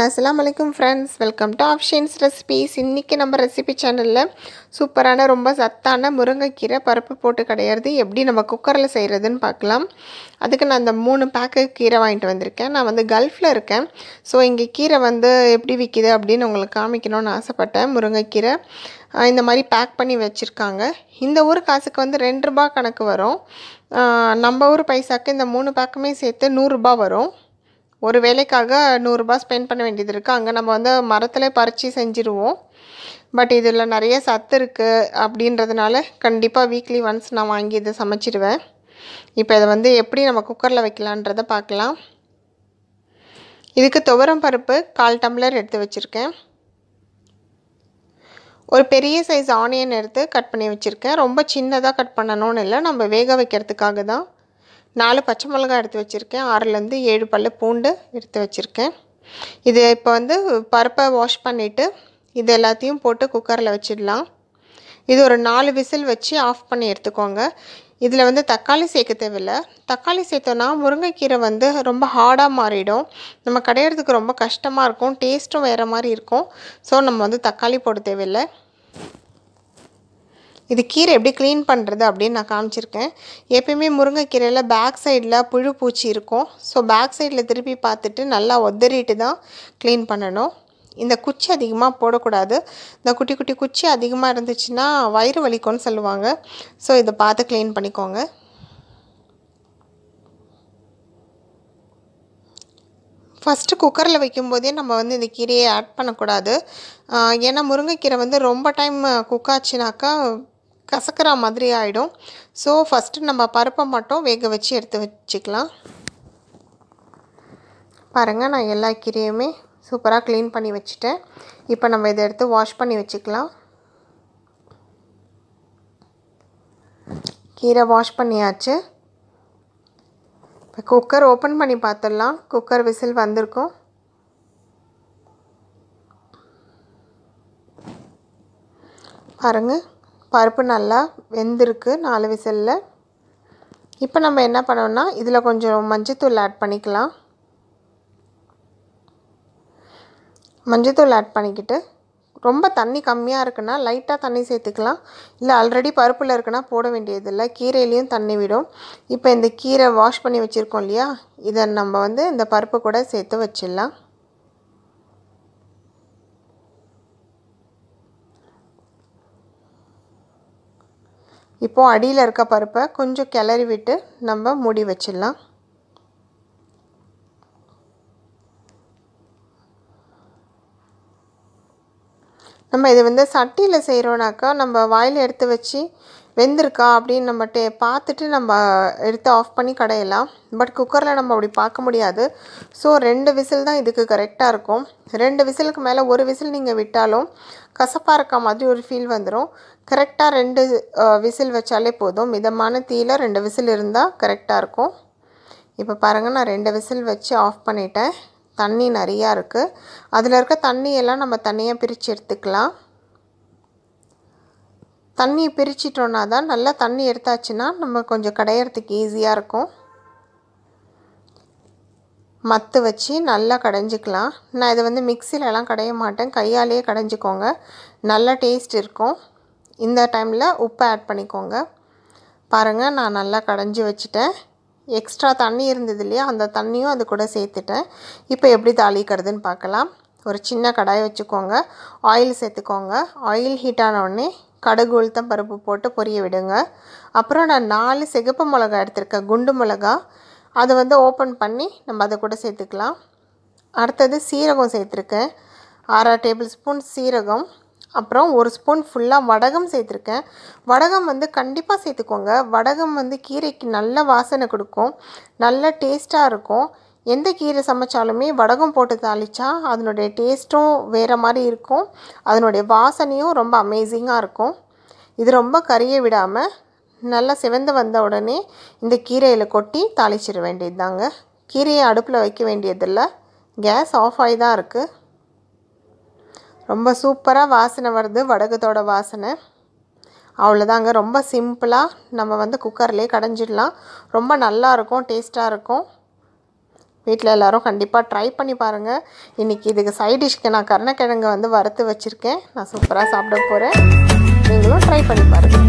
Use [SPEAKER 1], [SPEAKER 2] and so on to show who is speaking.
[SPEAKER 1] Assalamu alaikum friends, welcome to Afsheen's recipes. இன்னைக்கு நம்ம recipe சேனல்ல சூப்பரான ரொம்ப சத்தான முருங்கை கீரை பருப்பு போட்டு கடையிறது எப்படி நம்ம குக்கர்ல செய்யறதுன்னு பார்க்கலாம். அதுக்கு நான் அந்த 3 பேக் கீரை வாங்கிட்டு வந்திருக்கேன். நான் வந்து கல்ஃப்ல இருக்கேன். சோ இங்க கீரை வந்து எப்படி விக்குது அப்படினு உங்களுக்கு காமிக்கணும்னு ஆசைப்பட்டேன். முருங்கை கீரை இந்த மாதிரி பேக் பண்ணி வச்சிருக்காங்க. இந்த ஊர் காசுக்கு வந்து 2 ரூபாய் கணக்கு வரும். நம்ம ஊர் பைசாக்கு இந்த 3 பேக்குமே சேர்த்து 100 ரூபாய் வரும். ஒரு வேளைக்காக 100 ரூபாய் ஸ்பெண்ட் பண்ண வேண்டியது இருக்கு. அங்க நம்ம வந்து மரத்திலே பறிச்சி செஞ்சிருவோம். பட் இதுல நிறைய சத்து இருக்கு அப்படின்றதுனால கண்டிப்பா வீக்லி ஒன்ஸ் நான் வாங்கி இத சமைச்சிடுவேன். இப்போ இத வந்து எப்படி நம்ம குக்கர்ல வைக்கலாம்ன்றத பார்க்கலாம். இதுக்கு துவரம் பருப்பு 1/4 டம்ளர் எடுத்து வச்சிருக்கேன். ஒரு பெரிய சைஸ் ஆனியன் எடுத்து கட் பண்ணி வச்சிருக்கேன். ரொம்ப சின்னதா கட் பண்ணனும்னு இல்ல, நம்ம வேக வைக்கிறதுக்காக தான். 4 பச்சை மிளகாய் எடுத்து வச்சிருக்கேன். 6ல இருந்து 7 பல்லு பூண்டு எடுத்து வச்சிருக்கேன். இது இப்போ வந்து பருப்பை வாஷ் பண்ணிட்டு இது எல்லாத்தையும் போட்டு குக்கர்ல வச்சிடலாம். இது ஒரு 4 விசில் வச்சு ஆஃப் பண்ணி எடுத்துக்கோங்க. இதுல வந்து தக்காளி சேர்க்க தேவையில்ல. தக்காளி சேர்த்தோம்னா முருங்கைக்கீரை வந்து ரொம்ப ஹார்டா மாறிடும். நம்ம கடையிறதுக்கு ரொம்ப கஷ்டமா இருக்கும். டேஸ்டும் வேற மாதிரி இருக்கும். சோ நம்ம வந்து தக்காளி போட தேவையில்லை. இது கீரை எப்படி க்ளீன் பண்றது அப்படினு நான் காமிச்சிருக்கேன். எப்பவுமே முருங்கைக்கீரையில பேக் சைடுல புழு பூச்சி இருக்கும். சோ பேக் சைடுல திருப்பி பார்த்துட்டு நல்லா ஒதறிட்டு தான் க்ளீன் பண்ணனும். இந்த குச்சி அதிகமா போட கூடாது. இந்த குட்டி குட்டி குச்சி அதிகமா இருந்துச்சுனா வயிறு வலிக்கும்னு சொல்லுவாங்க. சோ இத பார்த்து க்ளீன் பண்ணிக்கோங்க. ஃபர்ஸ்ட் குக்கர்ல வைக்கும்போதே நம்ம வந்து இந்த கீரையை ஆட் பண்ண கூடாது. ஏன்னா முருங்கைக்கீரை வந்து ரொம்ப டைம் குக் ஆச்சுனாக்கா கசக்கற மாதிரி ஆயிடும். சோ ஃபர்ஸ்ட் நம்ம பருப்பை மட்டும் வேக வச்சு எடுத்து வச்சுக்கலாம். பாருங்க நான் எல்லா கீரையுமே சூப்பரா க்ளீன் பண்ணி வச்சிட்டேன். இப்போ நம்ம இத எடுத்து வாஷ் பண்ணி வச்சுக்கலாம். கீரை வாஷ் பண்ணியாச்சு. இப்போ குக்கர் ஓபன் பண்ணி பார்த்தறலாம். குக்கர் விசில் வந்திருக்கும். பாருங்க பருப்பு நல்லா வெந்திருக்கு 4 விசில்ல. இப்போ நம்ம என்ன பண்ணனும்னா இதுல கொஞ்சம் மஞ்சள்தூள் ஆட் பண்ணிக்கலாம். மஞ்சள்தூள் ஆட் பண்ணிக்கிட்டு ரொம்ப தண்ணி கம்மியா இருக்குனா லைட்டா தண்ணி சேர்த்துக்கலாம். இல்ல ஆல்ரெடி பருப்புல இருக்குனா போட வேண்டியது இல்ல. கீரையிலயும் தண்ணி விடும். இப்போ இந்த கீரை வாஷ் பண்ணி வச்சிருக்கோம் இல்லையா? இத நம்ம வந்து இந்த பருப்பு கூட சேர்த்து வச்சிடலாம். இப்போ அடியில இருக்க பருப்பை கொஞ்சம் கிளறி விட்டு நம்ம மூடி வச்சிடலாம். நம்ம இது வந்து சட்டியில செய்றோம்னாக்கா நம்ம வாயில எடுத்து வச்சு வெந்திருக்கா அப்படினு நம்ம பார்த்துட்டு நம்ம எடுத்து ஆஃப் பண்ணி கடையலாம். பட் குக்கர்ல நம்ம அப்படி பார்க்க முடியாது. சோ 2 விசில் தான் இதுக்கு கரெக்ட்டா இருக்கும். 2 விசிலுக்கு மேல ஒரு விசில் நீங்க விட்டாலும் கசப்பா இருக்க மாதிரி ஒரு ஃபீல் வந்துரும். கரெக்ட்டா 2 விசில் வச்சாலே போதும். மிதமான தீயில 2 விசில் இருந்தா கரெக்ட்டா இருக்கும். இப்போ பாருங்க நான் 2 விசில் வச்சு ஆஃப் பண்ணிட்டேன். தண்ணி நிறைய இருக்கு. அதுல இருக்க தண்ணி எல்லாம் நம்ம தனியா பிரிச்சு எடுத்துக்கலாம். தண்ணி பிரிச்சிட்டோம்னா தான் நல்லா தண்ணி எடுத்தாச்சுனா நம்ம கொஞ்சம் கடையறதுக்கு ஈஸியா இருக்கும். மத்து வச்சு நல்லா கடைஞ்சிக்கலாம். நான் இத வந்து மிக்ஸில எல்லாம் கடைய மாட்டேன். கையாலேயே கடைஞ்சிக்கோங்க. நல்ல டேஸ்ட் இருக்கும். இந்த டைம்ல உப்பு ஆட் பண்ணிக்கோங்க. பாருங்க நான் நல்லா கடைஞ்சி வச்சிட்டேன். எக்ஸ்ட்ரா தண்ணி இருந்தது இல்லையா? அந்த தண்ணியும் அது கூட சேர்த்துட்டேன். இப்போ எப்படி தாளிக்கிறதுன்னு பார்க்கலாம். ஒரு சின்ன கடாய் வச்சுக்கோங்க. ஆயில் சேர்த்துக்கோங்க. ஆயில் ஹீட் ஆன உடனே கடுகு உளுத்தம் பருப்பு போட்டு பொரிய விடுங்க. அப்புறம் நான் 4 சிகப்பு மிளகாய் எடுத்துர்க்கேன். குண்டு மிளகாய். அது வந்து ஓபன் பண்ணி நம்ம அத கூட சேர்த்துக்கலாம். அடுத்து சீரகம் சேர்த்திருக்கேன். 1/2 டேபிள்ஸ்பூன் சீரகம். அப்புறம் 1 ஸ்பூன் ஃபுல்லா வடகம் சேர்த்திருக்கேன். வடகம் வந்து கண்டிப்பா சேர்த்துக்கோங்க. வடகம் வந்து கீரைக்கு நல்ல வாசனை கொடுக்கும். நல்ல டேஸ்டா இருக்கும். எந்த கீரை சமைச்சாலுமே வடகம் போட்டு தாளிச்சா அதனுடைய டேஸ்டும் வேற மாதிரி இருக்கும். அதனுடைய வாசனையும் ரொம்ப அமேசிங்கா இருக்கும். இது ரொம்ப கறிய விடாம நல்லா செவந்து வந்த உடனே இந்த கீரையில கொட்டி தாளிச்சிர வேண்டியதுதாங்க. கீரையை அடுப்புல வைக்க வேண்டியது இல்ல. கேஸ் ஆஃப் ஆயி தான் இருக்கு. ரொம்ப சூப்பரா வாசனை வருது வடகத்தோட வாசனை. அவ்வளவுதாங்க. ரொம்ப சிம்பிளா நம்ம வந்து குக்கர்லயே கடைஞ்சிடலாம். ரொம்ப நல்லா இருக்கும். டேஸ்டா இருக்கும். வீட்டில் எல்லோரும் கண்டிப்பாக ட்ரை பண்ணி பாருங்கள். இன்றைக்கி இதுக்கு சைட் டிஷ்க்கு நான் கருணக்கிழங்கு வந்து வறுத்து வச்சுருக்கேன். நான் சூப்பராக சாப்பிட போகிறேன். நீங்களும் ட்ரை பண்ணி பாருங்கள்.